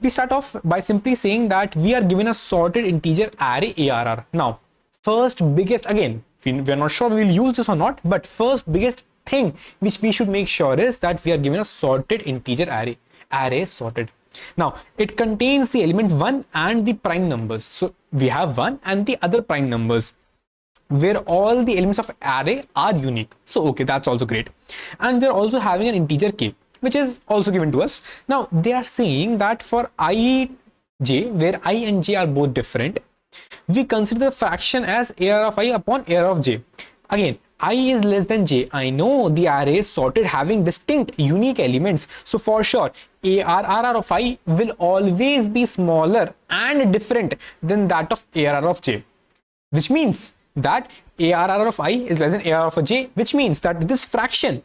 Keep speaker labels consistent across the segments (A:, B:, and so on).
A: we start off by simply saying that we are given a sorted integer array ARR. Now, first biggest, again, we are not sure we will use this or not, but first biggest thing which we should make sure is that we are given a sorted integer array sorted. Now, it contains the element 1 and the prime numbers. So we have 1 and the other prime numbers, where all the elements of array are unique. So okay, that's also great. And we're also having an integer k, which is also given to us. Now they are saying that for I, j, where I and j are both different, we consider the fraction as ARR of I upon ARR of j. Again, I is less than j. I know the array is sorted having distinct unique elements. So for sure, ARR of I will always be smaller and different than that of ARR of j, which means that ARR of I is less than ARR of j, which means that this fraction,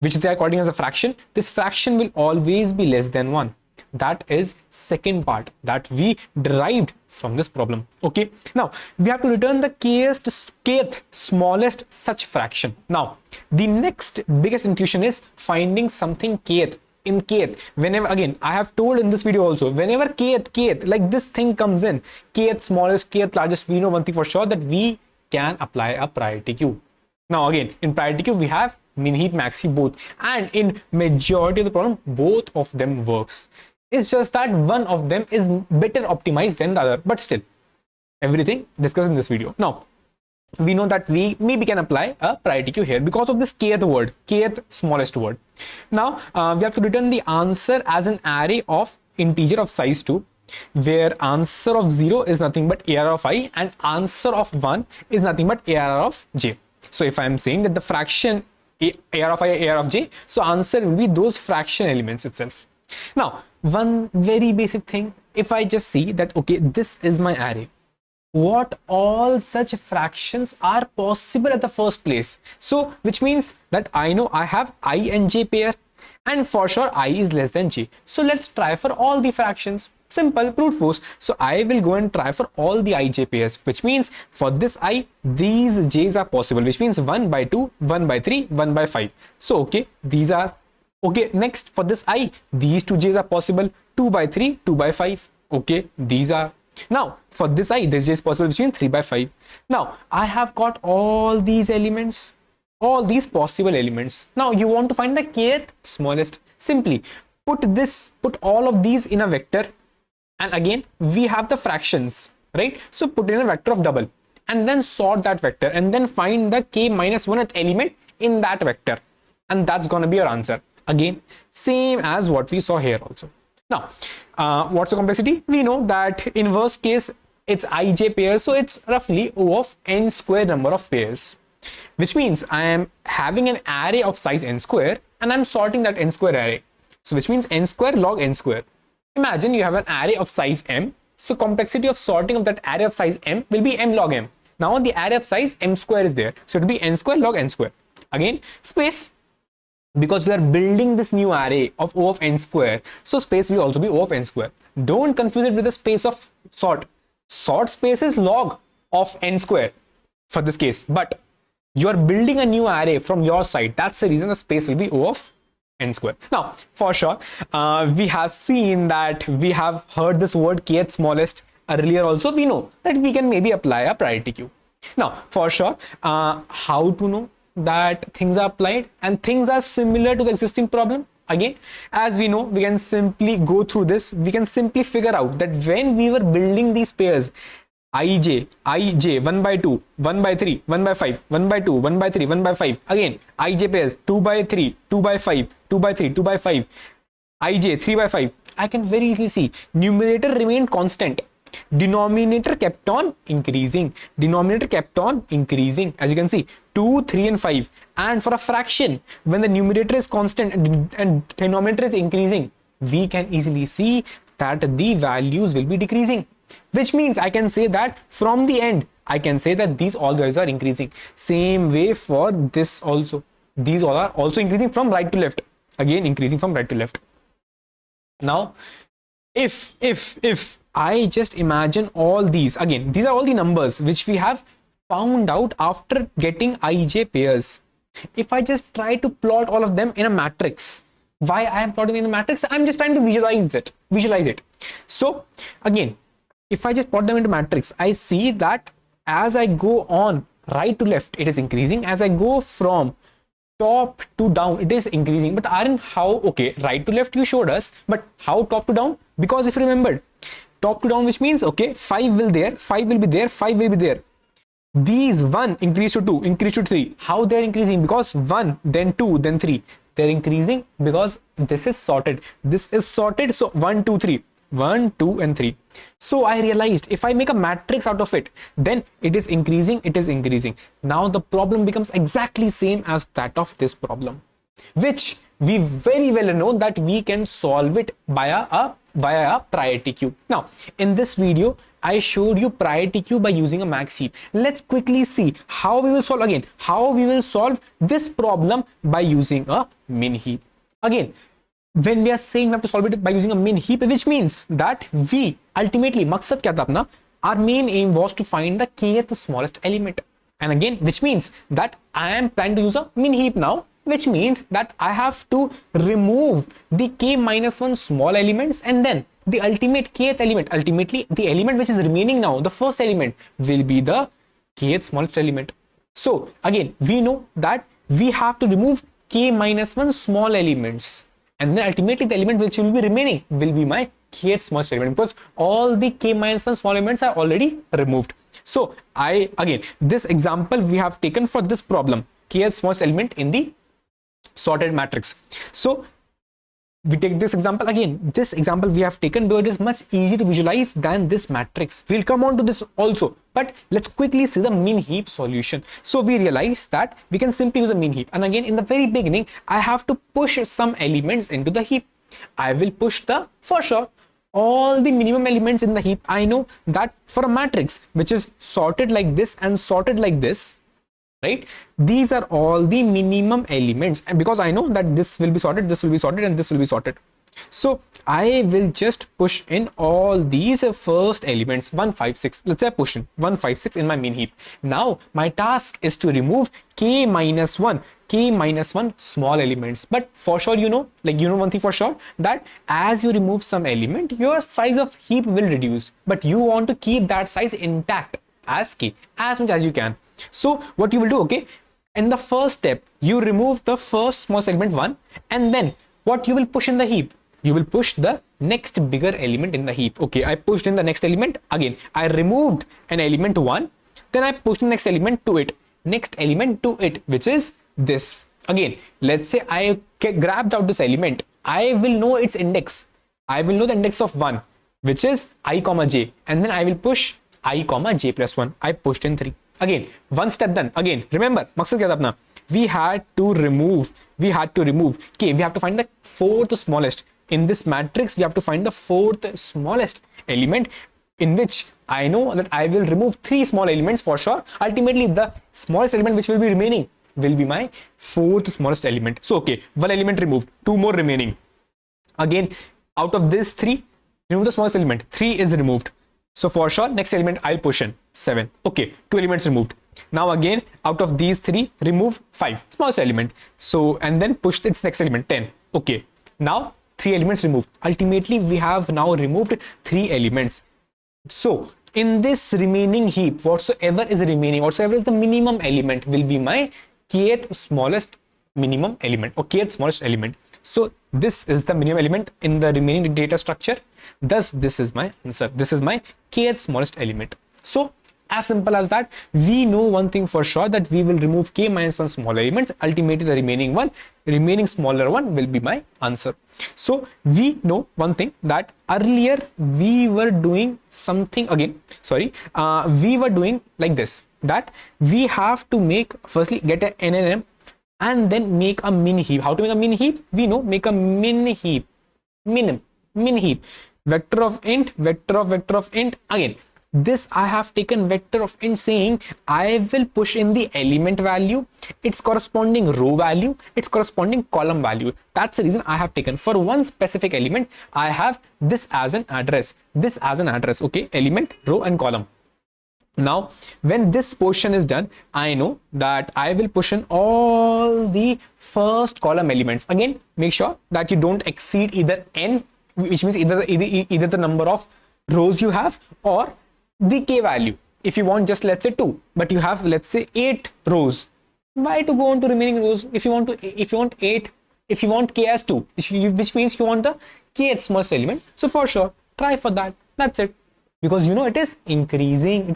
A: which they are calling as a fraction, this fraction will always be less than 1. That is second part that we derived from this problem. Okay, now we have to return the kth smallest such fraction. Now the next biggest intuition is finding something kth. In kth, whenever, again, I have told in this video also, whenever kth like this thing comes in, kth smallest, kth largest, we know one thing for sure, that we can apply a priority queue. Now again, in priority queue we have min, heap, max, heap both, and in majority of the problem both of them works. It's just that one of them is better optimized than the other, but still everything discussed in this video. Now we know that we maybe can apply a priority queue here because of this kth word, kth smallest word. Now we have to return the answer as an array of integer of size 2, where answer of 0 is nothing but ARR of I and answer of 1 is nothing but ARR of j. So if I am saying that the fraction ARR of I, ARR of j, so answer will be those fraction elements itself. Now one very basic thing, if I just see that okay, this is my array, what all such fractions are possible at the first place? So which means that I know I have I and j pair, and for sure I is less than j. So let's try for all the fractions. Simple, brute force. So I will go and try for all the ij pairs, which means for this I, these j's are possible, which means 1 by 2, 1 by 3, 1 by 5. So okay, these are okay. Next, for this I, these two j's are possible, 2 by 3, 2 by 5. Okay, these are. Now for this I, this j is possible, which means 3 by 5. Now I have got all these elements, all these possible elements. Now you want to find the kth smallest. Simply put all of these in a vector, and again we have the fractions, right? So put in a vector of double and then sort that vector and then find the k minus 1th element in that vector, and that's going to be your answer. Again, same as what we saw here also. Now what's the complexity? We know that in worst case it's ij pairs, so it's roughly O of n square number of pairs, which means I am having an array of size n square and I'm sorting that n square array. So which means n square log n square. Imagine you have an array of size m, so complexity of sorting of that array of size m will be m log m. Now the array of size m square is there, so it will be n square log n square. Again, space, because we are building this new array of O of n square, so space will also be O of n square. Don't confuse it with the space of sort. Sort space is log of n square for this case, but you are building a new array from your side. That's the reason the space will be O of n square. Now for sure we have seen that we have heard this word kth smallest earlier also. We know that we can maybe apply a priority queue. Now for sure how to know that things are applied and things are similar to the existing problem? Again, as we know, we can simply go through this. We can simply figure out that when we were building these pairs, ij 1 by 2, 1 by 3, 1 by 5, 1 by 2, 1 by 3, 1 by 5. Again, ij pairs 2 by 3, 2 by 5, 2 by 3, 2 by 5, ij 3 by 5. I can very easily see numerator remained constant, denominator kept on increasing, as you can see 2, 3 and 5. And for a fraction, when the numerator is constant and denominator is increasing, we can easily see that the values will be decreasing, which means I can say that from the end I can say that these all guys are increasing. Same way for this also, these all are also increasing from right to left, again increasing from right to left. Now if I just imagine all these, again these are all the numbers which we have found out after getting ij pairs. If I just try to plot all of them in a matrix, why I am plotting in the matrix? I'm just trying to visualize it. So again, if I just plot them into matrix, I see that as I go on right to left, it is increasing. As I go from top to down, it is increasing. But Aryan, how? Okay, right to left you showed us, but how top to down? Because if you remembered, top to down, which means okay, 5 will there, 5 will be there, 5 will be there. These 1 increase to 2, increase to 3. How they're increasing? Because 1, then 2, then 3. They're increasing because this is sorted. This is sorted. So 1, 2, 3. 1, 2, and 3. So I realized if I make a matrix out of it, then it is increasing, it is increasing. Now the problem becomes exactly same as that of this problem, which we very well know that we can solve it via a priority queue. Now, in this video, I showed you priority queue by using a max heap. Let's quickly see how we will solve again, how we will solve this problem by using a min heap. Again, when we are saying we have to solve it by using a min heap, which means that we ultimately, maksad kya tha apna, our main aim was to find the kth smallest element. And again, which means that I am planning to use a min heap now, which means that I have to remove the k-1 small elements, and then the ultimate kth element, ultimately the element which is remaining now, the first element will be the kth smallest element. So again, we know that we have to remove k-1 small elements, and then ultimately the element which will be remaining will be my kth smallest element, because all the k-1 small elements are already removed. So again, this example we have taken for this problem, kth smallest element in the sorted matrix. So we take this example again. This example we have taken, though it is much easier to visualize than this matrix. We'll come on to this also, but let's quickly see the min heap solution. So we realize that we can simply use a min heap. And again, in the very beginning, I have to push some elements into the heap. I will push for sure, all the minimum elements in the heap. I know that for a matrix which is sorted like this and sorted like this, right? These are all the minimum elements, and because I know that this will be sorted, this will be sorted, and this will be sorted. So I will just push in all these first elements, 1, 5, 6. Let's say I push in 1, 5, 6 in my min heap. Now my task is to remove k-1 small elements. But for sure, you know one thing for sure, that as you remove some element, your size of heap will reduce, but you want to keep that size intact as k, as much as you can. So what you will do, okay, in the first step, you remove the first small element 1, and then what you will push in the heap? You will push the next bigger element in the heap. Okay, I pushed in the next element. Again, I removed an element 1, then I pushed the next element to it, which is this. Again, let's say I grabbed out this element. I will know its index. I will know the index of 1, which is i comma j, and then I will push I comma j plus 1. I pushed in 3. Again, one step done. Again, remember, maksad kya tha apna? We had to remove, okay, we have to find the fourth smallest. In this matrix, we have to find the fourth smallest element, in which I know that I will remove 3 small elements for sure. Ultimately, the smallest element which will be remaining will be my fourth smallest element. So, okay, 1 element removed, 2 more remaining. Again, out of this 3, remove the smallest element. 3 is removed. So for sure, next element I'll push in 7. Okay, 2 elements removed. Now again, out of these 3, remove 5, smallest element. So, and then push its next element, 10. Okay, now 3 elements removed. Ultimately, we have now removed 3 elements. So in this remaining heap, whatsoever is remaining, whatsoever is the minimum element, will be my kth smallest minimum element, or kth smallest element. So this is the minimum element in the remaining data structure. Thus, this is my answer. This is my kth smallest element. So as simple as that, we know one thing for sure, that we will remove k-1 small elements. Ultimately, the remaining smaller one will be my answer. So we know one thing, that earlier we were doing something again. We were doing like this, that we have to make, firstly get a NNM, and then make a min heap. How to make a min heap? We know, make a min heap, min heap, vector of int, vector of int. Again, this I have taken vector of int, saying I will push in the element value, its corresponding row value, its corresponding column value. That's the reason I have taken for one specific element, I have this as an address, okay, element, row and column. Now, when this portion is done, I know that I will push in all the first column elements. Again, make sure that you don't exceed either n, which means either the number of rows you have or the k value. If you want just let's say 2, but you have let's say 8 rows, why to go on to remaining rows? If you want 8, if you want k as 2, which means you want the kth smallest element, so for sure try for that. That's it. Because you know it is increasing,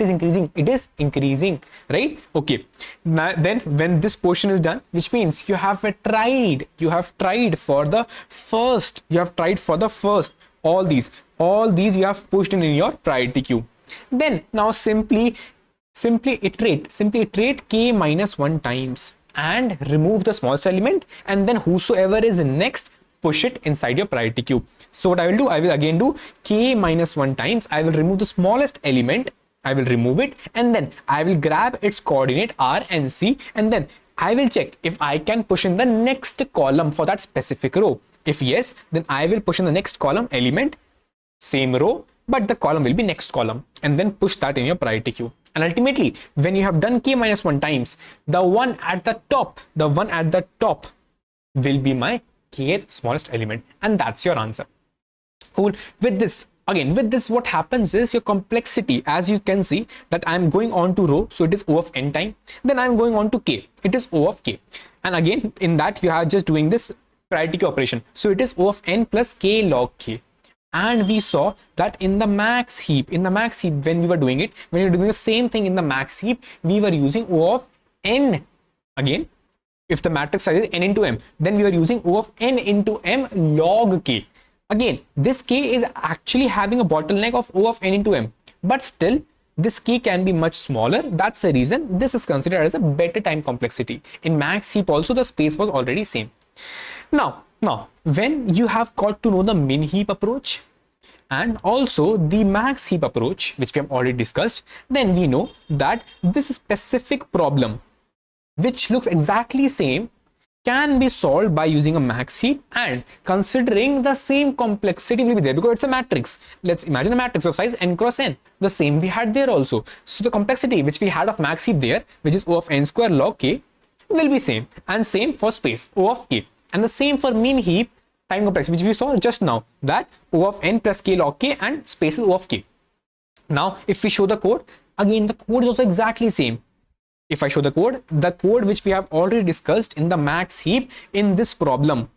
A: right? Okay, now then when this portion is done, which means you have tried for the first, all these you have pushed in your priority queue. Then now simply iterate k minus 1 times and remove the smallest element, and then whosoever is next, push it inside your priority queue. So what I will do, I will again do k minus 1 times. I will remove the smallest element, I will remove it, and then I will grab its coordinate r and c, and then I will check if I can push in the next column for that specific row. If yes, then I will push in the next column element, same row, but the column will be next column, and then push that in your priority queue. And ultimately, when you have done k minus 1 times, the one at the top will be my kth smallest element, and that's your answer. Cool. With this, what happens is your complexity, as you can see that I'm going on to row, so it is O of n time, then I'm going on to k, it is O of k, and again in that you are just doing this priority queue operation, so it is O of n plus k log k. And we saw that in the max heap, when we were doing the same thing in the max heap, we were using O of n. Again, if the matrix size is n into m, then we are using O of n into m log k. Again, this k is actually having a bottleneck of O of n into m, but still this k can be much smaller. That's the reason this is considered as a better time complexity. In max heap also the space was already same. Now when you have got to know the min heap approach and also the max heap approach, which we have already discussed, then we know that this specific problem, which looks exactly same, can be solved by using a max heap, and considering the same complexity will be there because it's a matrix. Let's imagine a matrix of size n cross n, the same we had there also. So the complexity which we had of max heap there, which is O of n square log k, will be same, and same for space O of k, and the same for min heap time complexity, which we saw just now, that O of n plus k log k and space is O of k. Now if we show the code, again the code is also exactly same. If I show the code which we have already discussed in the max heap in this problem,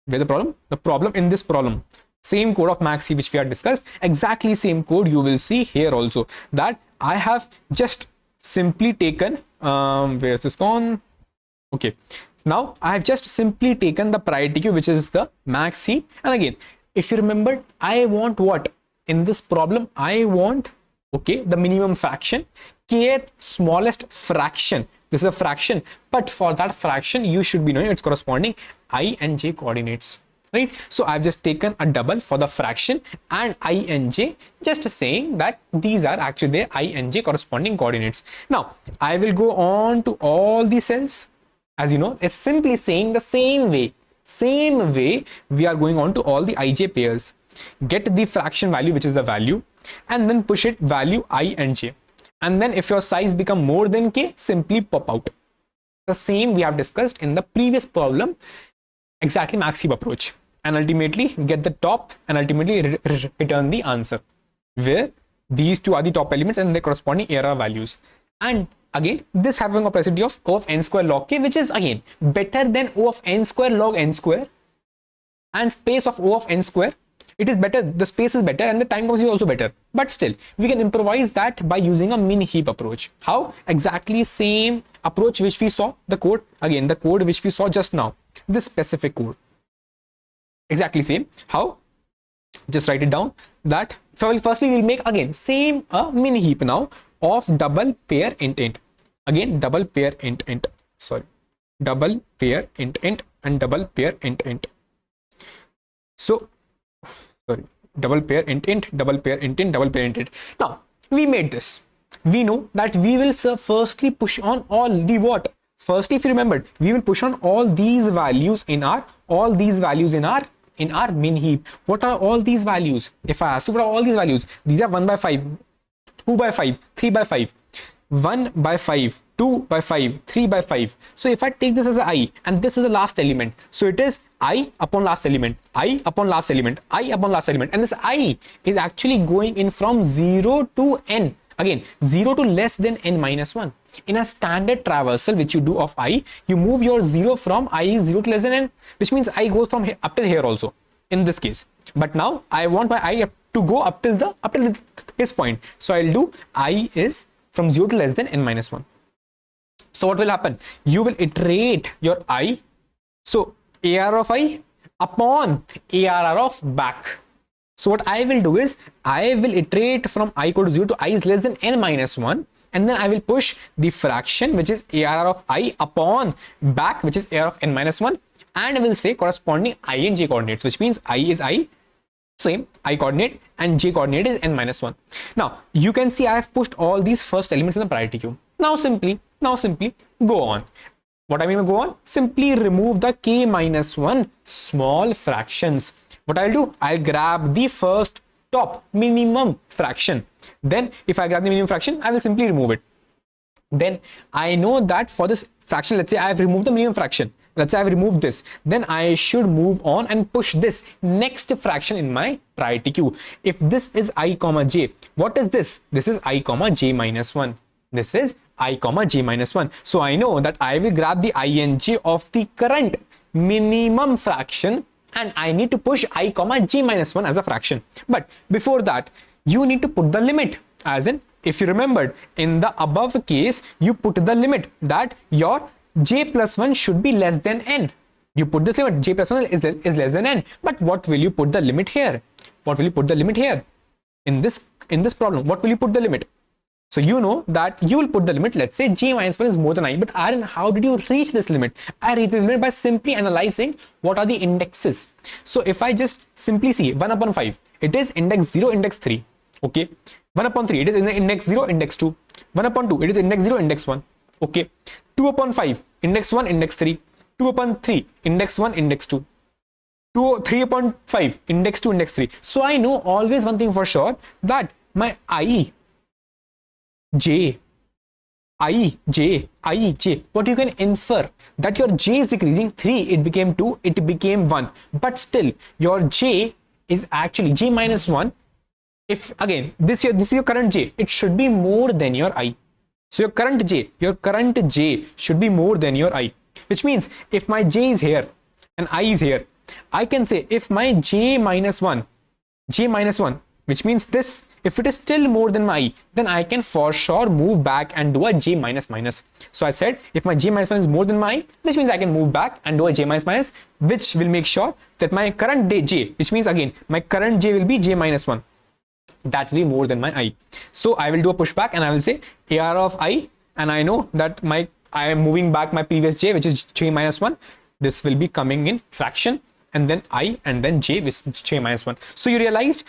A: where the problem in this problem, same code of max heap which we have discussed, exactly same code you will see here also, that I have just simply taken where's this gone? Okay, now I have just simply taken the priority queue, which is the max heap, and again if you remember, I want what in this problem, I want the minimum fraction, kth smallest fraction. This is a fraction, but for that fraction you should be knowing its corresponding I and j coordinates, right? So I've just taken a double for the fraction and I and j, just saying that these are actually their I and j corresponding coordinates. Now I will go on to all the cells, as you know, it's simply saying the same way we are going on to all the ij pairs. Get the fraction value, which is the value, and then push it value I and j, and then if your size become more than k, simply pop out. The same we have discussed in the previous problem, exactly max heap approach, and ultimately get the top and ultimately return the answer, where these two are the top elements and their corresponding ARR values. And again, this having a complexity of O of n square log k, which is again better than O of n square log n square, and space of O of n square, it is better, the space is better, and the time complexity is also better, but still we can improvise that by using a min heap approach. How? Exactly same approach which we saw, the code which we saw just now, this specific code, exactly same. How? Just write it down, that firstly we'll make again same a min heap now of double pair int, again double pair int, double pair int and double pair int. So double pair int, double pair int, double pair int. Now we made this. We know that we will firstly push on all the what? Firstly, if you remembered, we will push on all these values in our min heap. What are all these values? If I ask you what are all these values, these are 1 by 5, 2 by 5, 3 by 5. 1 by 5, 2 by 5, 3 by 5. So if I take this as a I and this is the last element, so it is I upon last element, I upon last element, I upon last element, and this I is actually going in from 0 to n. Again, 0 to less than n minus 1. In a standard traversal which you do of I, you move your 0 from I is 0 to less than n, which means I goes from here, up till here also in this case. But now I want my I to go up till this point. So I'll do I is from 0 to less than n minus 1. So what will happen? You will iterate your I. So ARR of I upon ARR of back. So what I will do is I will iterate from I equal to 0 to I is less than n minus 1, and then I will push the fraction which is ARR of I upon back, which is ARR of n minus 1, and I will say corresponding I and j coordinates, which means I is I, same I coordinate, and j coordinate is n minus 1. Now you can see I have pushed all these first elements in the priority queue. Now simply go on. What I mean by go on? Simply remove the k minus 1 small fractions. What I'll do, I'll grab the first top minimum fraction. Then if I grab the minimum fraction, I will simply remove it. Then I know that for this fraction, let's say I have removed the minimum fraction. Let's say I've removed this. Then I should move on and push this next fraction in my priority queue. If this is I comma j, what is this? This is I comma j minus 1. This is I comma j minus 1. So I know that I will grab the I and j of the current minimum fraction, and I need to push I comma j minus 1 as a fraction. But before that, you need to put the limit, as in, if you remembered in the above case, you put the limit that your j plus 1 should be less than n. You put this limit, j plus 1 is less than n. But what will you put the limit here? What will you put the limit here? In this problem, what will you put the limit? So you know that you will put the limit, let's say j minus 1 is more than I. But Aryan, how did you reach this limit? I reached this limit by simply analyzing what are the indexes. So if I just simply see 1 upon 5, it is index 0, index 3. Okay. 1 upon 3, it is in the index 0, index 2. 1 upon 2, it is index 0, index 1. Okay. 2 upon 5, index 1, index 3. 2 upon 3, index 1, index 2. 3 upon 5, index 2, index 3. So I know always one thing for sure, that my I, j, what you can infer that your j is decreasing. 3, it became 2, it became 1, but still your j is actually j minus 1. If again this is your current j, it should be more than your I. So your current j should be more than your I, which means if my j is here and I is here, I can say if my j minus 1, which means this, if it is still more than my I, then I can for sure move back and do a j minus minus. So I said if my j minus 1 is more than my I, which means I can move back and do a j minus minus, which will make sure that my current j, which means again my current j will be j minus 1. That will be more than my I. So I will do a pushback and I will say AR of I, and I know that I am moving back my previous j, which is j minus 1. This will be coming in fraction, and then I, and then j with j minus 1. So you realized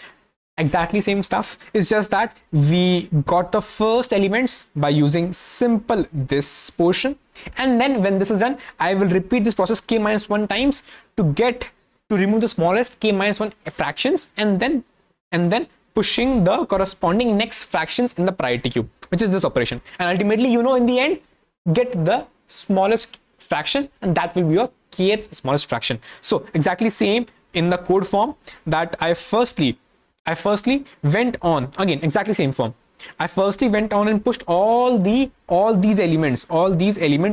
A: exactly same stuff. It's just that we got the first elements by using simple this portion, and then when this is done, I will repeat this process k minus 1 times to remove the smallest k minus 1 fractions, and then pushing the corresponding next fractions in the priority queue, which is this operation. And ultimately, you know, in the end, get the smallest fraction, and that will be your kth smallest fraction. So exactly same in the code form, that I firstly went on, again exactly same form. I firstly went on and pushed all these elements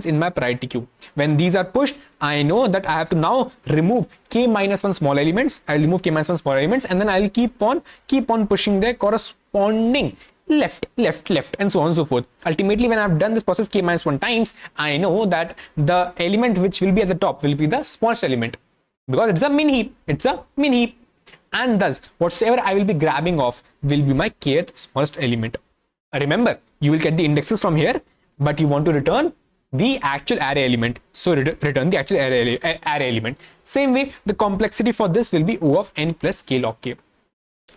A: in my priority queue. When these are pushed, I know that I have to now remove k minus 1 small elements. I'll remove k minus 1 small elements, and then I'll keep on pushing their corresponding left, and so on and so forth. Ultimately, when I've done this process k minus 1 times, I know that the element which will be at the top will be the smallest element, because it's a min heap. And thus, whatsoever I will be grabbing off will be my kth smallest element. Remember, you will get the indexes from here, but you want to return the actual array element. So return the actual array element. Same way, the complexity for this will be O of n plus k log k.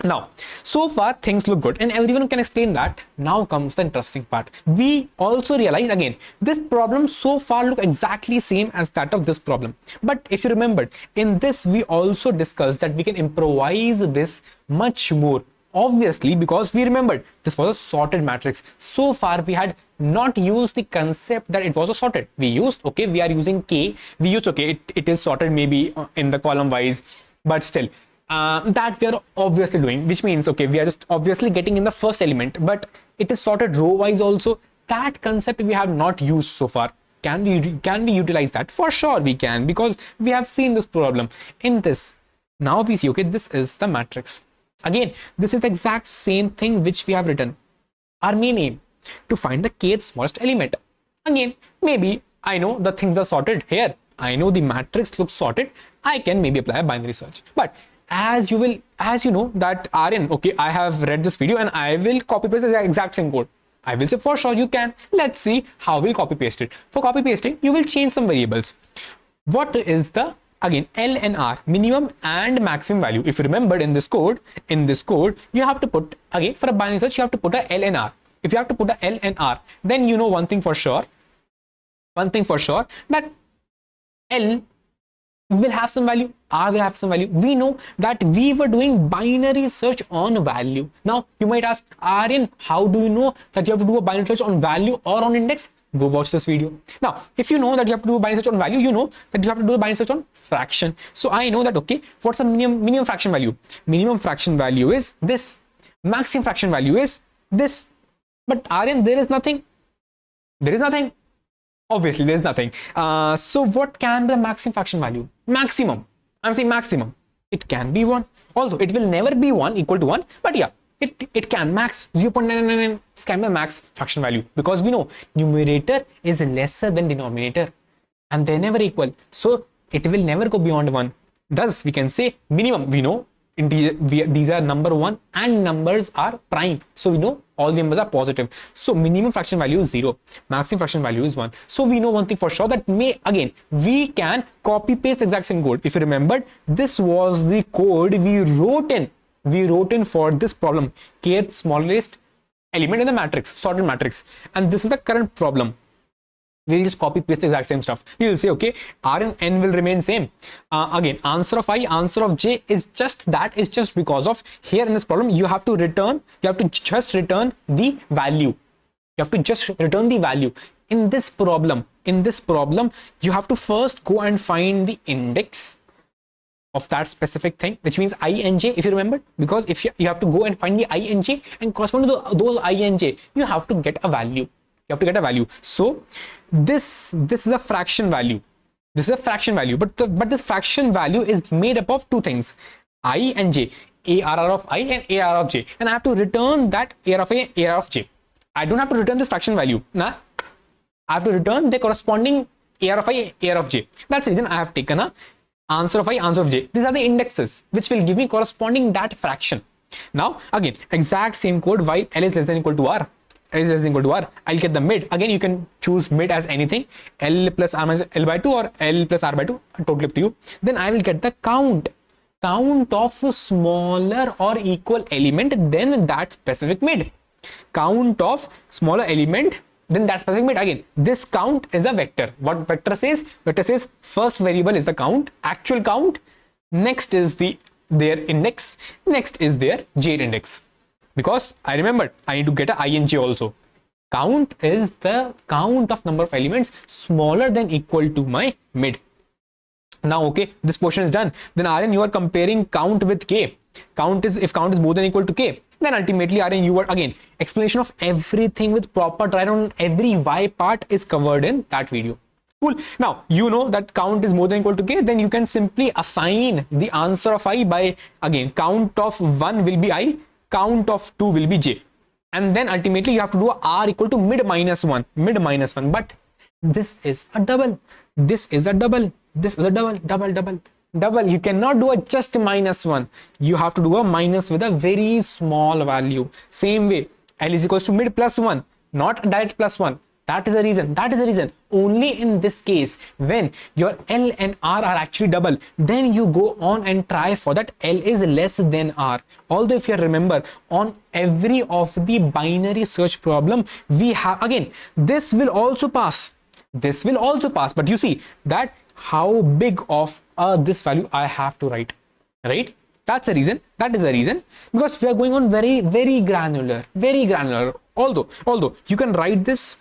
A: Now, so far things look good and everyone can explain that. Now comes the interesting part. We also realized again, this problem so far look exactly same as that of this problem. But if you remembered, in this we also discussed that we can improvise this much more Obviously, because we remembered this was a sorted matrix. So far we had not used the concept that it was a sorted. We used, okay, we are using K, we used, okay, it is sorted maybe in the column wise, but still that we are obviously doing, which means, okay, we are just obviously getting in the first element, but it is sorted row wise also. That concept we have not used so far. Can we utilize that? For sure we can, because we have seen this problem in this. Now we see, okay, this is the matrix. Again, this is the exact same thing which we have written. Our main aim to find the kth smallest element. Again, maybe I know the things are sorted here. I know the matrix looks sorted. I can maybe apply a binary search. But as you know that Aryan, okay, I have read this video and I will copy paste the exact same code. I will say for sure you can. Let's see how we'll copy paste it. For copy pasting, you will change some variables. What is the, again, L and R, minimum and maximum value? If you remembered in this code, you have to put, again, for a binary search, you have to put a L and R. If you have to put a L and R, then you know one thing for sure, that L will have some value, R will have some value. We know that we were doing binary search on value. Now you might ask, Aryan, how do you know that you have to do a binary search on value or on index? Go watch this video. Now, if you know that you have to do a binary search on value, you know that you have to do a binary search on fraction. So I know that, okay, what's the minimum fraction value? Minimum fraction value is this. Maximum fraction value is this. But Aryan, there is nothing. Obviously, there is nothing. So what can be the maximum fraction value? Maximum. I'm saying maximum. It can be 1. Although it will never be 1 equal to 1. But yeah, it can max 0.999. This can be the max fraction value, because we know numerator is lesser than denominator and they're never equal. So it will never go beyond 1. Thus, we can say minimum. We know these are number 1 and numbers are prime. So we know all the numbers are positive. So minimum fraction value is 0. Maximum fraction value is 1. So we know one thing for sure, that we can copy paste the exact same code. If you remembered, this was the code we wrote in for this problem, kth smallest element in the matrix, sorted matrix. And this is the current problem. We'll just copy paste the exact same stuff. We will say, okay, R and N will remain same. Again, answer of I, answer of J is just that, is just because of here in this problem, you have to just return the value. In this problem, you have to first go and find the index of that specific thing, which means I and J, if you remember, because if you have to go and find the I and J and correspond to those I and J, you have to get a value. So this is a fraction value. But this fraction value is made up of two things, I and J, ARR of I and ARR of J, and I have to return that ARR of I, ARR of J. I don't have to return this fraction value. I have to return the corresponding ARR of I, ARR of J. That's the reason I have taken a answer of I, answer of J. These are the indexes which will give me corresponding that fraction. Now again, exact same code, while L is less than equal to R. I'll get the mid. Again, you can choose mid as anything, L plus R minus L by 2 or L plus R by 2, totally up to you. Then I will get the count of smaller or equal element than that specific mid. Count of smaller element than that specific mid. Again, this count is a vector. What vector says? Vector says first variable is the count, actual count, next is their index, next is their J index. Because I remembered, I need to get a I and J also. Count is the count of number of elements smaller than equal to my mid. Now, okay, this portion is done. Then Aryan, you are comparing count with K. If count is more than equal to K, then ultimately Aryan, you are, again, explanation of everything with proper try on every Y part is covered in that video. Cool. Now, you know that count is more than equal to K, then you can simply assign the answer of I by, again, count of 1 will be I, count of 2 will be J, and then ultimately you have to do a R equal to mid minus 1, but this is a double, double. You cannot do a just minus 1, you have to do a minus with a very small value. Same way, L is equals to mid plus 1, not a direct plus 1. That is the reason. Only in this case, when your L and R are actually double, then you go on and try for that L is less than R. Although if you remember, on every of the binary search problem, we have, again, this will also pass, but you see that how big of this value I have to write, right? That's the reason. That is the reason, because we are going on very granular, Although you can write this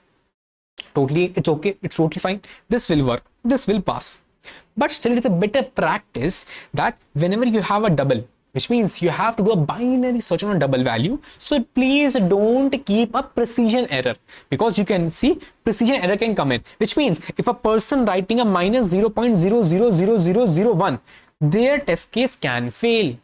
A: totally, it's okay, it's totally fine. This will work. This will pass. But still, it's a better practice that whenever you have a double, which means you have to do a binary search on a double value. So please don't keep a precision error, because you can see precision error can come in, which means if a person writing a minus 0.000001, their test case can fail.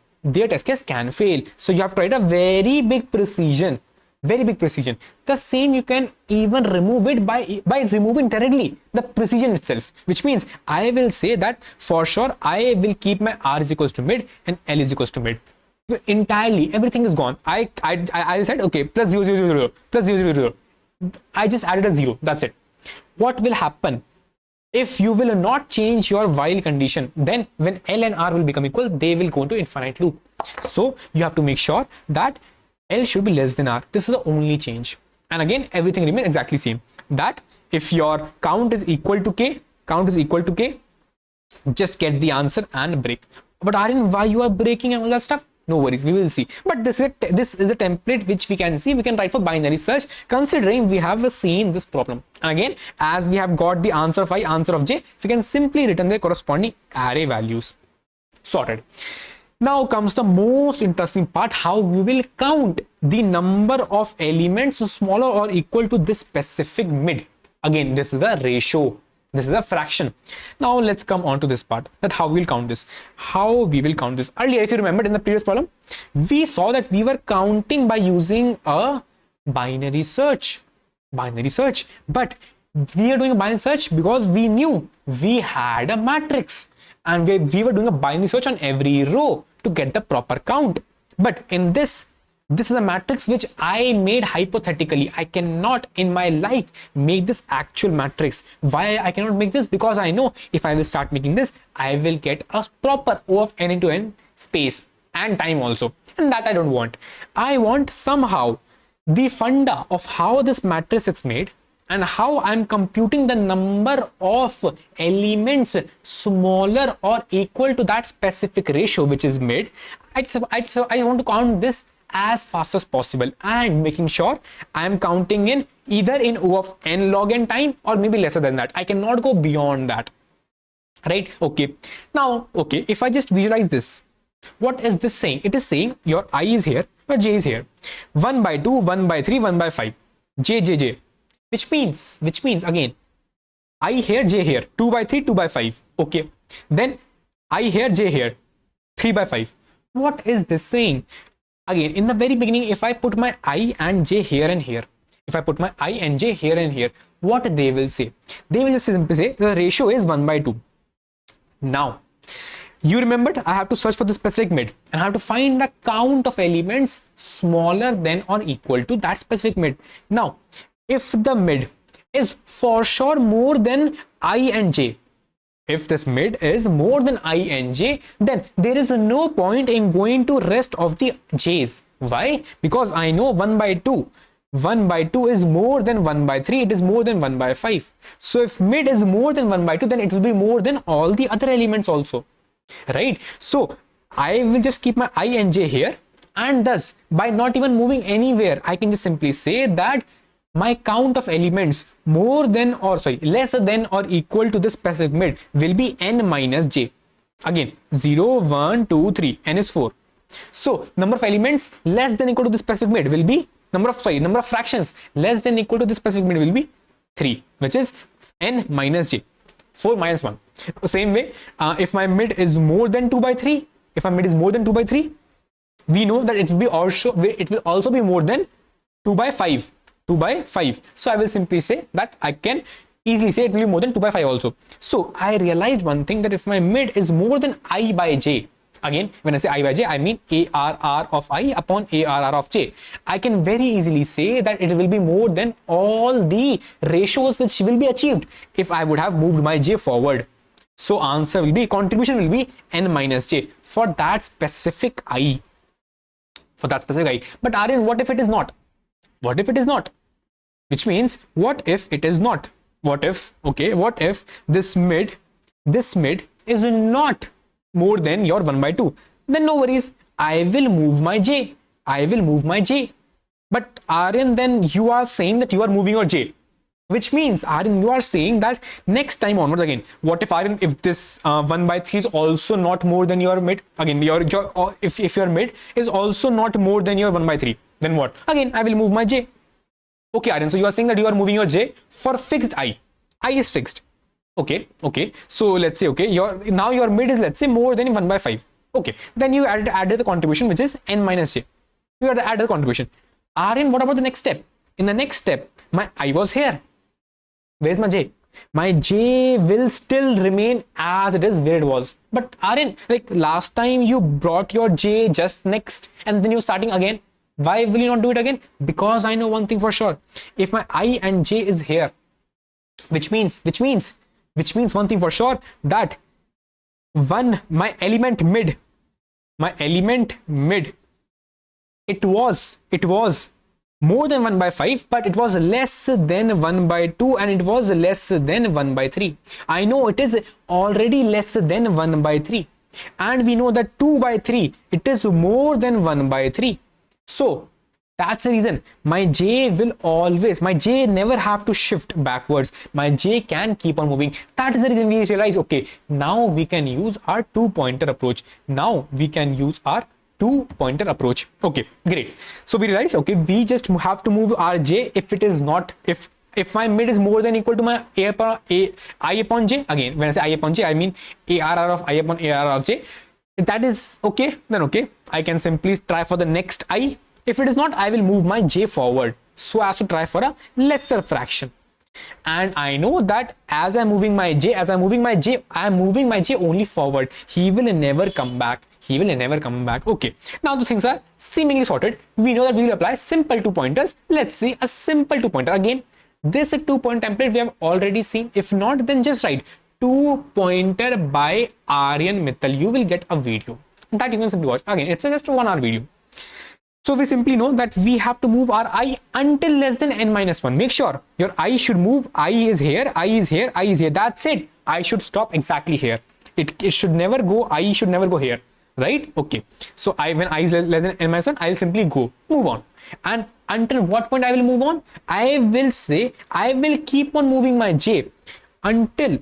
A: So you have to write a very big precision. The same you can even remove it by removing directly the precision itself, which means I will say that for sure I will keep my R is equals to mid and L is equals to mid. Entirely everything is gone. I said okay, plus 0, plus 0. I just added a 0. That's it. What will happen if you will not change your while condition? Then when L and R will become equal, they will go into infinite loop. So you have to make sure that L should be less than R. This is the only change. And again, everything remains exactly same. That if your count is equal to K, just get the answer and break. But Aryan, why you are breaking and all that stuff? No worries, we will see. But this is a template which we can see. We can write for binary search, considering we have seen this problem. And again, as we have got the answer of I, answer of J, we can simply return the corresponding array values. Sorted. Now comes the most interesting part, how we will count the number of elements smaller or equal to this specific mid. Again, this is a ratio. This is a fraction. Now let's come on to this part, that how we will count this. Earlier, if you remembered in the previous problem, we saw that we were counting by using a binary search. But we are doing a binary search because we knew we had a matrix. And we were doing a binary search on every row to get the proper count. But in this is a matrix which I made hypothetically. I cannot in my life make this actual matrix. Why I cannot make this? Because I know if I will start making this, I will get a proper O of n into n space and time also. And that I don't want. I want somehow the funda of how this matrix is made and how I'm computing the number of elements smaller or equal to that specific ratio which is made. I want to count this as fast as possible and making sure I'm counting in either in O of n log n time or maybe lesser than that. I cannot go beyond that. Right? Okay. Now, okay, if I just visualize this, what is this saying? It is saying your I is here, your J is here. 1 by 2, 1 by 3, 1 by 5. J. Which means again, I here, J here, 2 by 3, 2 by 5. Okay. Then I here, J here, 3 by 5. What is this saying? Again, in the very beginning, if I put my I and J here and here, what they will say? They will just simply say the ratio is 1 by 2. Now, you remembered I have to search for the specific mid and I have to find the count of elements smaller than or equal to that specific mid. Now, if the mid is for sure more than I and J, if this mid is more than I and J, then there is no point in going to rest of the J's. Why? Because I know 1 by 2. 1 by 2 is more than 1 by 3. It is more than 1 by 5. So if mid is more than 1 by 2, then it will be more than all the other elements also. Right? So I will just keep my I and J here. And thus, by not even moving anywhere, I can just simply say that my count of elements lesser than or equal to the specific mid will be n minus j. Again, 0, 1, 2, 3, n is 4. So number of elements less than equal to the specific mid will be number of fractions less than equal to the specific mid will be 3, which is n minus j. 4 minus 1. Same way, if my mid is more than 2 by 3, we know that it will also be more than 2 by 5. 2 by 5. So I will simply say that I can easily say it will be more than 2 by 5 also. So I realized one thing, that if my mid is more than I by j, again when I say I by j, I mean ARR of I upon ARR of j. I can very easily say that it will be more than all the ratios which will be achieved if I would have moved my j forward. So answer will be, contribution will be n minus j for that specific I. But Aryan, what if it is not? What if it is not? Which means, what if it is not? What if this mid is not more than your 1 by 2? then no worries. I will move my j. I will move my j. But Aryan, then you are saying that you are moving your j, which means Aryan, you are saying that next time onwards again. What if Aryan, if this 1/3 is also not more than your mid, again if your mid is also not more than your 1/3, then what? Again, I will move my j. Okay, Aryan, so you are saying that you are moving your j for fixed I. I is fixed. Okay. So let's say, okay, now your mid is, let's say, more than 1/5. Okay, then you added the contribution, which is n minus j. You have to add the contribution. Aryan, what about the next step? In the next step, my I was here. Where's my j? My j will still remain as it is where it was. But Aryan, like last time you brought your j just next and then you're starting again. Why will you not do it again? Because I know one thing for sure. If my I and j is here, which means one thing for sure, that my element mid, it was more than 1/5, but it was less than 1/2 and it was less than 1/3. I know it is already less than 1/3, and we know that 2/3, it is more than 1/3. So that's the reason my j never have to shift backwards. My j can keep on moving. That is the reason we realize, okay, now we can use our two-pointer approach. Okay, great. So we realize, okay, we just have to move our j if it is not, if my mid is more than equal to my I upon j. Again, when I say I upon j, I mean ARR of I upon ARR of j. If that is okay, then okay, I can simply try for the next I. If it is not, I will move my j forward so as to try for a lesser fraction. And I know that as I'm moving my j, I'm moving my j only forward. He will never come back. Okay, now the things are seemingly sorted. We know that we will apply simple two pointers. Let's see a simple two pointer. Again, this 2-point template we have already seen. If not, then just write 2-pointer by Aryan Mittal. You will get a video that you can simply watch. Again, it's just a 1 hour video. So we simply know that we have to move our I until less than n minus 1. Make sure your I should move. I is here. That's it. I should stop exactly here. It should never go. I should never go here. Right? Okay. So when I is less than n minus 1, I'll simply move on. And until what point I will move on? I will say I will keep on moving my j until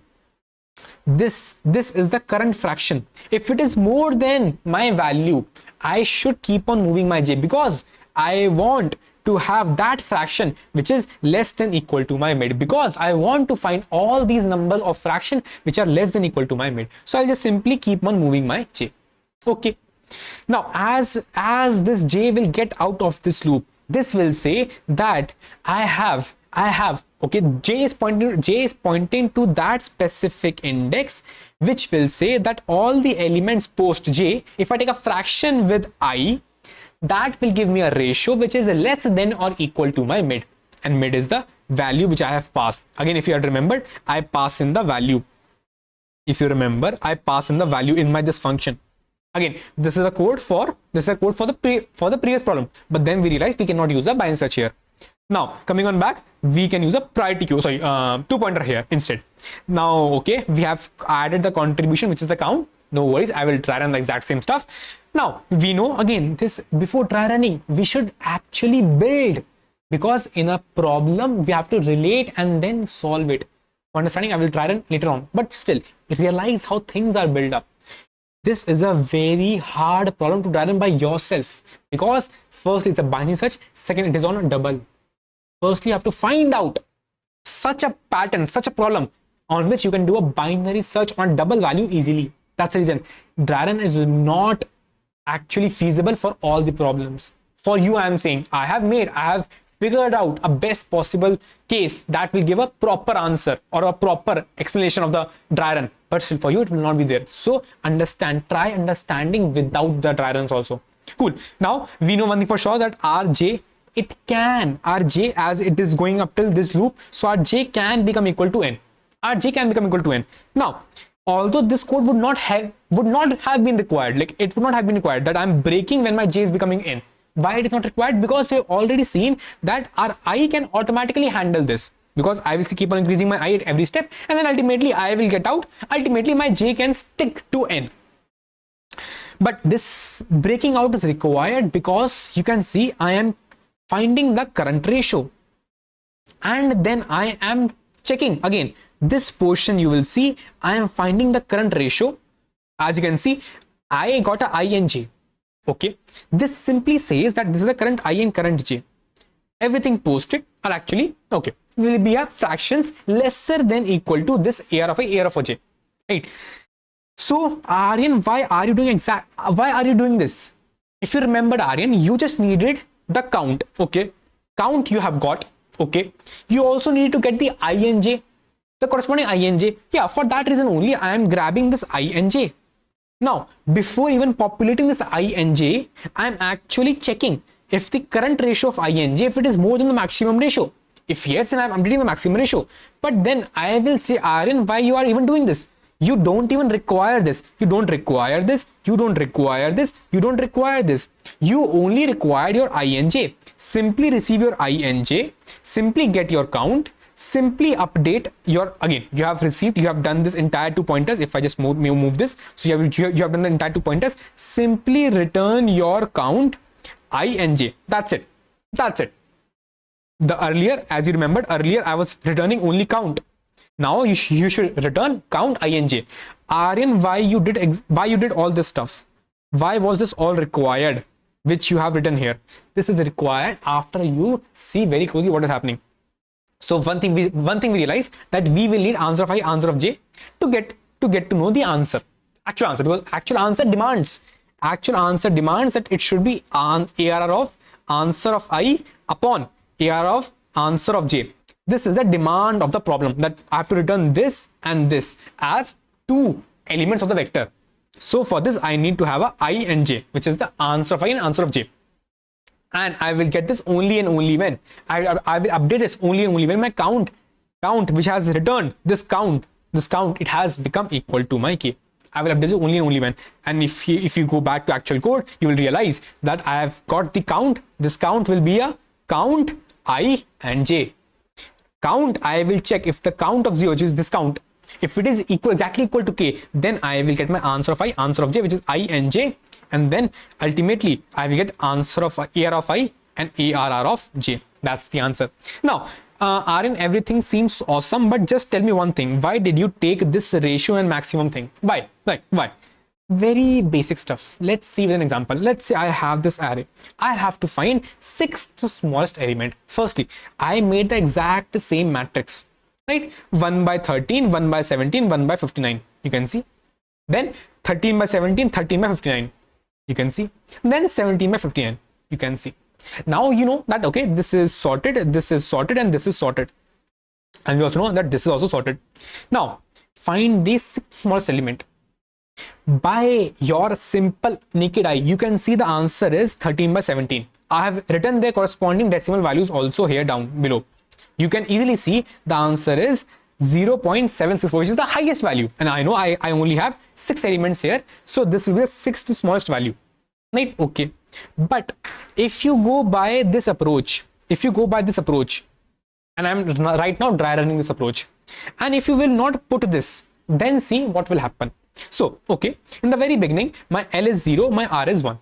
A: this is the current fraction. If it is more than my value, I should keep on moving my j, because I want to have that fraction which is less than equal to my mid, because I want to find all these numbers of fraction which are less than equal to my mid. So I'll just simply keep on moving my j. Okay. Now as this j will get out of this loop, this will say that I have okay, j is pointing to that specific index, which will say that all the elements post j, if I take a fraction with I, that will give me a ratio which is less than or equal to my mid, and mid is the value which I have passed. Again, if you had remembered, I pass in the value. If you remember, I pass in the value in my this function. Again, this is a code for the previous problem, but then we realized we cannot use a by and search here. Now coming on back, we can use a priority queue, two-pointer here instead. Now, okay, we have added the contribution, which is the count. No worries, I will try run the exact same stuff. Now we know, again, this before try running, we should actually build, because in a problem we have to relate and then solve it. Understanding, I will try run later on, but still realize how things are built up. This is a very hard problem to try run by yourself, because firstly it's a binary search, second it is on a double. Firstly, you have to find out such a pattern, such a problem on which you can do a binary search on a double value easily. That's the reason dry run is not actually feasible for all the problems. For you, I am saying I have figured out a best possible case that will give a proper answer or a proper explanation of the dry run, but still for you it will not be there. So try understanding without the dry runs also. Cool. Now we know one thing for sure, that our j as it is going up till this loop, so our j can become equal to n. Now, although this code would not have been required, like it would not have been required that I'm breaking when my j is becoming n. Why it is not required? Because we have already seen that our I can automatically handle this, because I will keep on increasing my I at every step, and then ultimately I will get out. Ultimately my j can stick to n. But this breaking out is required because you can see I am finding the current ratio, and then I am checking again this portion. You will see I am finding the current ratio. As you can see, I got a ing. Okay, this simply says that this is the current I and current j. Everything posted are actually okay, will be a fractions lesser than equal to this AR of I, AR of j, right? So Aryan, why are you doing this? If you remembered, Aryan, you just needed the count. Okay, count you have got. Okay, you also need to get the ing, the corresponding ing. Yeah, for that reason only I am grabbing this ing. Now, before even populating this ing, I am actually checking if the current ratio of ing, if it is more than the maximum ratio. If yes, then I am updating the maximum ratio. But then I will say, Aryan, why you are even doing this? You don't even require this. You don't require this. You don't require this. You don't require this. You only require your ing. Simply receive your ing. Simply get your count. Simply update your, again, you have done this entire 2 pointers. If I just move this, so you have done the entire 2 pointers. Simply return your count ing. That's it. That's it. The earlier, as you remembered earlier, I was returning only count. Now you should return count ing. Aryan, why you did all this stuff? Why was this all required, which you have written here? This is required after you see very closely what is happening. So one thing we realize that we will need answer of I, answer of j to get to know the answer, actual answer, because actual answer demands that it should be ARR of answer of I upon ARR of answer of j. This is the demand of the problem, that I have to return this and this as 2 elements of the vector. So for this I need to have a I and j, which is the answer of I and answer of j. And I will get this only and only when I will update this only and only when my count which has returned this count, it has become equal to my k. I will update this only and only when. And if you go back to actual code, you will realize that I have got the count. This count will be a count I and j. Count, I will check if the count of 0, which is this count, if it is exactly equal to k, then I will get my answer of I, answer of j, which is I and j. And then ultimately I will get answer of AR of I and ARR of j. That's the answer. Now, Aryan, everything seems awesome, but just tell me one thing. Why did you take this ratio and maximum thing? Why? Like, why? Very basic stuff. Let's see with an example. Let's say I have this array. I have to find 6th smallest element. Firstly, I made the exact same matrix, right? 1 by 13, 1 by 17, 1 by 59. You can see. Then 13 by 17, 13 by 59. You can see. Then 17 by 59. You can see. Now you know that, okay, this is sorted, and this is sorted. And we also know that this is also sorted. Now, find the 6th smallest element. By your simple naked eye, you can see the answer is 13 by 17. I have written their corresponding decimal values also here down below. You can easily see the answer is 0.76, which is the highest value. And I know I only have 6 elements here. So this will be the 6th smallest value, right? Okay. But if you go by this approach, and I'm right now dry running this approach, and if you will not put this, then see what will happen. So, okay, in the very beginning, my L is 0, my R is 1.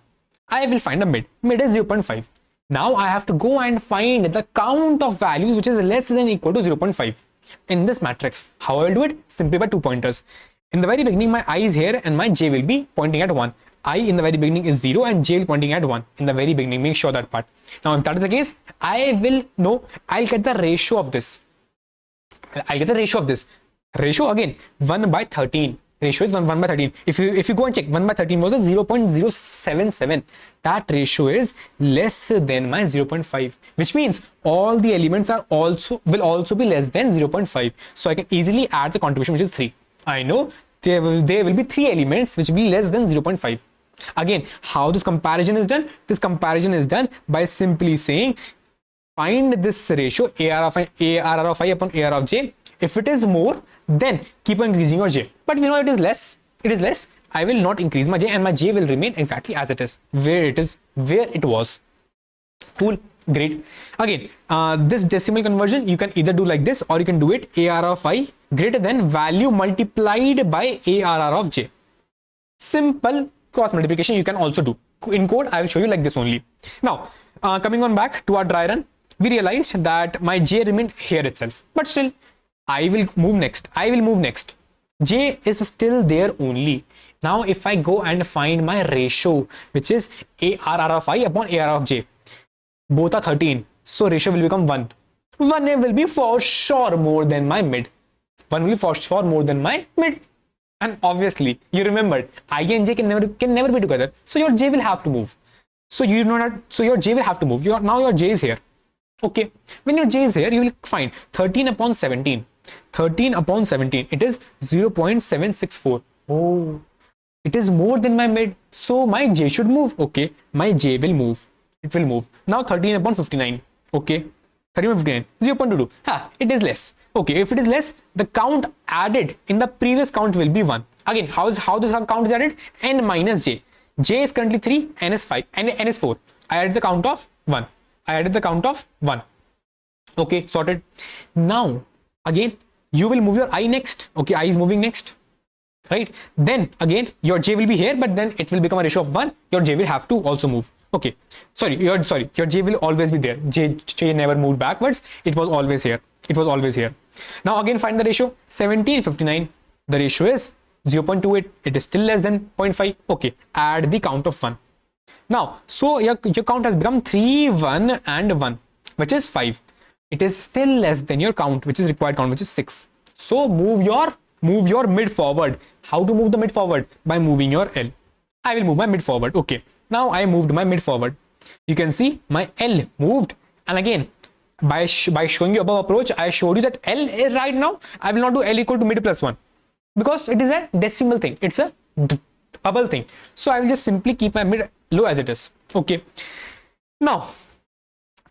A: I will find a mid is 0.5. Now I have to go and find the count of values which is less than or equal to 0.5 in this matrix. How I will do it? Simply by 2 pointers. In the very beginning, my I is here and my j will be pointing at 1. I in the very beginning is 0 and j will pointing at 1 in the very beginning. Make sure that part. Now, if that is the case, I will know, I'll get the ratio of this. Ratio again, 1 by 13. Ratio is 1 by 13. If you go and check, 1 by 13 was a 0.077. That ratio is less than my 0.5, which means all the elements will also be less than 0.5. So I can easily add the contribution, which is 3. I know there will be 3 elements which will be less than 0.5. Again, how this comparison is done? This comparison is done by simply saying find this ratio ARR of I upon ARR of j. If it is more, then keep on increasing your j. But we know it is less. I will not increase my j, and my j will remain exactly as it is, where it was. Cool, great. Again, this decimal conversion you can either do like this, or you can do it ARR of I greater than value multiplied by ARR of j. Simple, cross multiplication you can also do. In code, I will show you like this only. Now, coming on back to our dry run, we realized that my j remained here itself, but still I will move next. J is still there only. Now, if I go and find my ratio, which is ARR of I upon ARR of j, both are 13. So ratio will become 1. 1 will be for sure more than my mid. 1 will be for sure more than my mid. And obviously, you remembered I and j can never be together. So your j will have to move. So your j will have to move. Now your j is here. Okay. When your j is here, you will find 13 upon 17. 13 upon 17. It is 0.764. Oh, it is more than my mid. So my j should move. Okay. My j will move. It will move. Now 13 upon 59. Okay. 13 upon 59. 0.22. It is less. Okay. If it is less, the count added in the previous count will be 1. Again, how this count is added? N minus j. J is currently 3, n is 5, n is 4. I added the count of 1. Okay, sorted. Now, again, you will move your I next. Okay, I is moving next. Right? Then, again, your j will be here, but then it will become a ratio of 1. Your j will have to also move. Okay. Your j will always be there. J never moved backwards. It was always here. Now, again, find the ratio. 17, 59. The ratio is 0.28. It is still less than 0.5. Okay. Add the count of 1. Now, so your count has become 3, 1 and 1, which is 5. It is still less than your count, which is required count, which is 6. So move your mid forward. How to move the mid forward? By moving your L. I will move my mid forward. Okay. Now I moved my mid forward. You can see my L moved. And again, by showing you above approach, I showed you that L is right now. I will not do L equal to mid plus 1 because it is a decimal thing. It's a bubble thing. So I will just simply keep my mid low as it is. Okay. Now,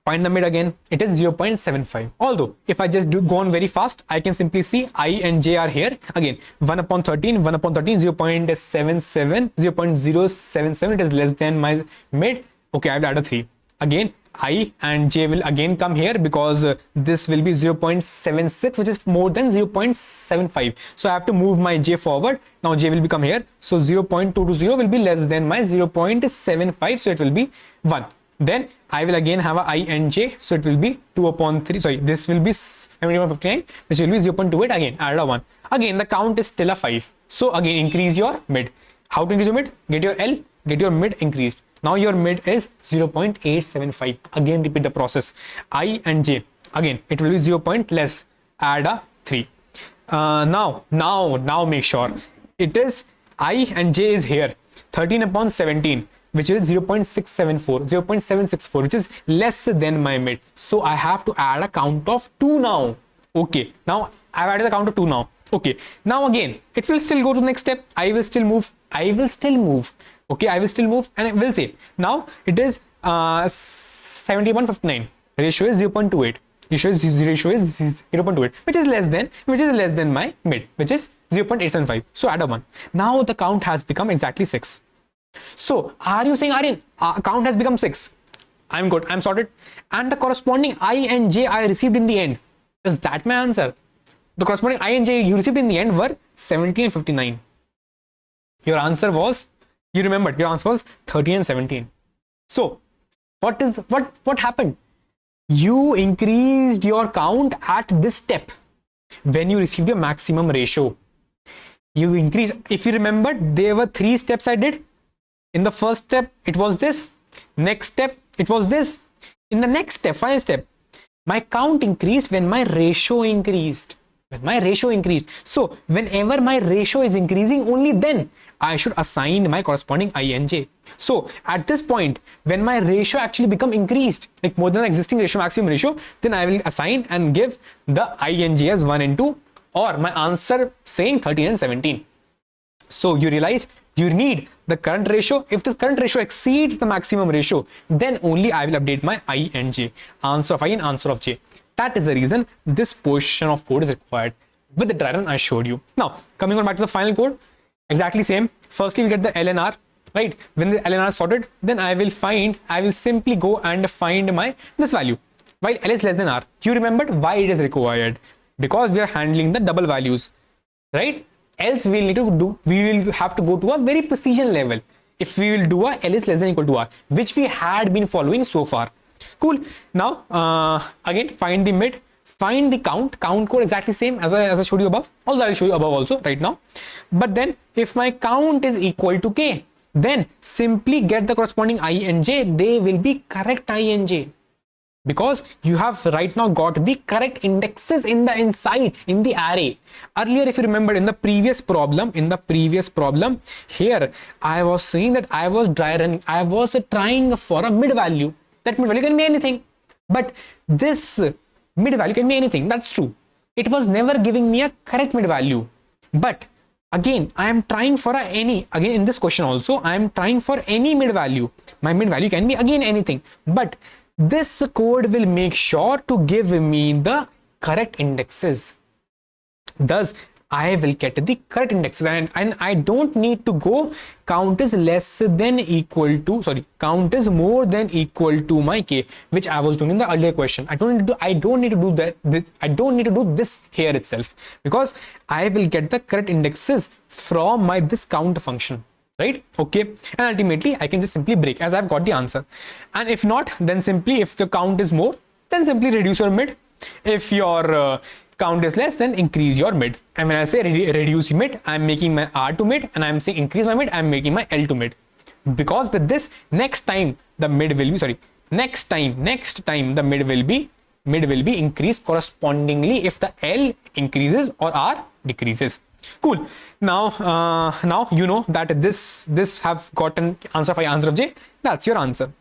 A: find the mid again. It is 0.75. Although, if I just go on very fast, I can simply see I and j are here. Again, 1 upon 13, 0.77, 0.077. It is less than my mid. Okay, I have added 3. Again, I and j will again come here because this will be 0.76, which is more than 0.75. So I have to move my j forward. Now j will become here. So 0.220 will be less than my 0.75. So it will be 1. Then I will again have a I and j. So it will be 2 upon 3. Sorry, this will be 71.59, which will be 0.28. Again, add a 1. Again, the count is still a 5. So again, increase your mid. How to increase your mid? Get your L, get your mid increased. Now your mid is 0.875. Again, repeat the process. I and j. Again, it will be 0. Less. Add a 3. Now make sure it is I and j is here. 13 upon 17, which is 0.664, which is less than my mid. So I have to add a count of 2 now. Okay. Now I've added the count of 2 now. Okay. Now again, it will still go to the next step. I will still move. Okay, I will still move and I will say now it is 71.59. Ratio is 0.28. Ratio is 0.28, which is less than my mid, which is 0.875. So add a 1. Now the count has become exactly 6. So are you saying, Aryan, count has become 6? I'm good. I'm sorted. And the corresponding I and j I received in the end. Is that my answer? The corresponding I and j you received in the end were 70 and 59. Your answer was, you remembered, your answer was 30 and 17. So what happened? You increased your count at this step when you received your maximum ratio. You increase. If you remember, there were 3 steps I did. In the first step, it was this. Next step, it was this. In the next step, final step, my count increased when my ratio increased. So whenever my ratio is increasing, only then I should assign my corresponding I and j. So at this point, when my ratio actually become increased, like more than the existing ratio, maximum ratio, then I will assign and give the I and j as 1 and 2, or my answer saying 13 and 17. So you realize you need the current ratio. If the current ratio exceeds the maximum ratio, then only I will update my I and j. Answer of I and answer of j. That is the reason this portion of code is required with the dry run I showed you. Now, coming on back to the final code, exactly same. Firstly, we get the L and R, right? When the L and R is sorted, then I will simply go and find this value. While L is less than R, you remembered why it is required? Because we are handling the double values, right? Else we will have to go to a very precision level. if we will do a L is less than equal to R, which we had been following so far. Cool. Now, again, find the mid, find the count code exactly same as I showed you above, although I will show you above also right now. But then if my count is equal to K, then simply get the corresponding I and J. They will be correct I and J, because you have right now got the correct indexes in the inside in the array. Earlier, if you remember in the previous problem, here I was saying that I was trying for a mid value. That mid value can be anything, but this mid value can be anything. That's true. It was never giving me a correct mid value. But again, I am trying for again in this question also, I am trying for any mid value. My mid value can be again anything, but this code will make sure to give me the correct indexes. Thus, I will get the correct indexes, and I don't need to go count is less than equal to, sorry, count is more than equal to my K, which I was doing in the earlier question. I don't need to do that. I don't need to do this here itself, because I will get the correct indexes from my this count function. Right? Okay. And ultimately, I can just simply break as I've got the answer. And if not, then simply if the count is more, then simply reduce your mid. If your count is less, then increase your mid. And when I say reduce mid, I'm making my R to mid, and I'm saying increase my mid, I'm making my L to mid. Because with this, next time the mid will be, sorry, next time the mid will be increased correspondingly if the L increases or R decreases. Cool. Now you know that this have gotten answer of I, answer of J. That's your answer.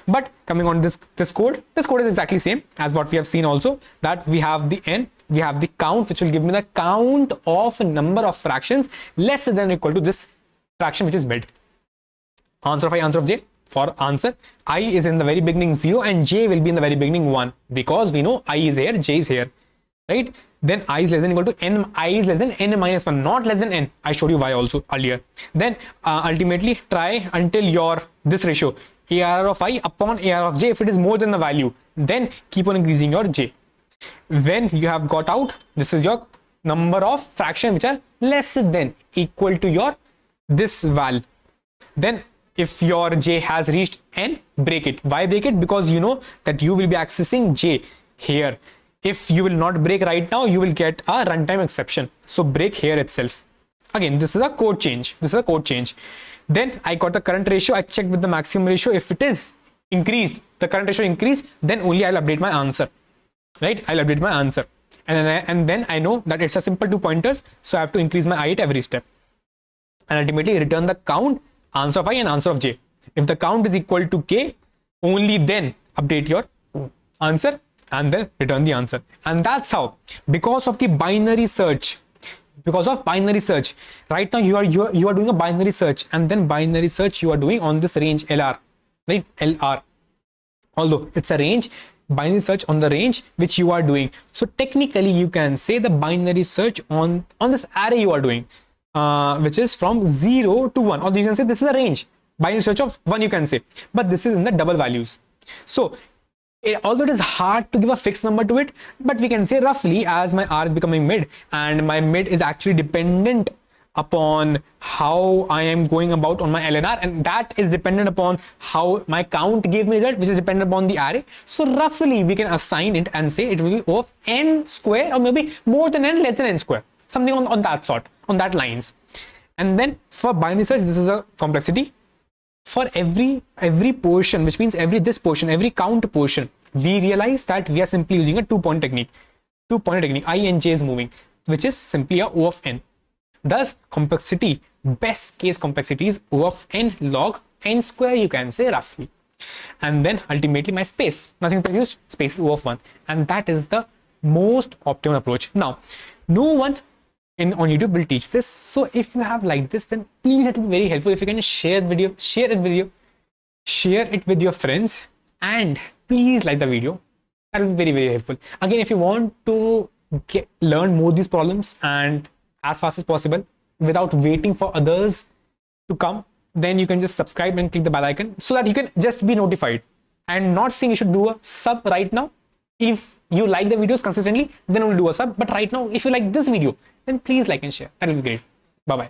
A: But coming on this code is exactly same as what we have seen also, that we have the n, we have the count, which will give me the count of number of fractions less than or equal to this fraction, which is mid. Answer of I, answer of J. For answer, I is in the very beginning 0 and J will be in the very beginning 1, because we know I is here, J is here, right? Then I is less than equal to n, I is less than n minus 1, not less than n. I showed you why also earlier. Then ultimately try until your this ratio ARR of I upon ARR of J, if it is more than the value, then keep on increasing your J. When you have got out, this is your number of fractions which are less than equal to your this val. Then if your J has reached n, break it. Why break it? Because you know that you will be accessing J here. If you will not break right now, you will get a runtime exception. So break here itself. Again, this is a code change. Then I got the current ratio. I checked with the maximum ratio. If it is increased, the current ratio increased, then only I'll update my answer. Right? I'll update my answer. And then I know that it's a simple 2 pointers. So I have to increase my I at every step. And ultimately return the count, answer of I and answer of J. If the count is equal to K, only then update your answer and then return the answer. And that's how, because of the binary search, right now you are doing a binary search, and then binary search you are doing on this range LR, right? LR. Although it's a range, binary search on the range which you are doing. So technically you can say the binary search on this array you are doing, which is from 0 to 1, or you can say this is a range, binary search of 1 you can say, but this is in the double values. So although it is hard to give a fixed number to it, but we can say roughly, as my R is becoming mid and my mid is actually dependent upon how I am going about on my LNR, and that is dependent upon how my count gave me result, which is dependent upon the array. So roughly we can assign it and say it will be O of n square, or maybe more than n, less than n square, something on that sort, on that lines. And then for binary search, this is a complexity. For every portion, which means every count portion, we realize that we are simply using a 2-point technique. I and J is moving, which is simply a O of n. Thus, complexity, best case complexity is O of n log n square, you can say roughly. And then ultimately my space, nothing produced, space is O of 1. And that is the most optimal approach. Now, no one on YouTube will teach this. So if you have liked this, then please, it will be very helpful if you can share it with your friends, and please like the video. That will be very, very helpful. Again, if you want to learn more these problems and as fast as possible without waiting for others to come, then you can just subscribe and click the bell icon so that you can just be notified. And not saying you should do a sub right now. If you like the videos consistently, then we'll do a sub. But right now, if you like this video, then please like and share. That will be great. Bye-bye.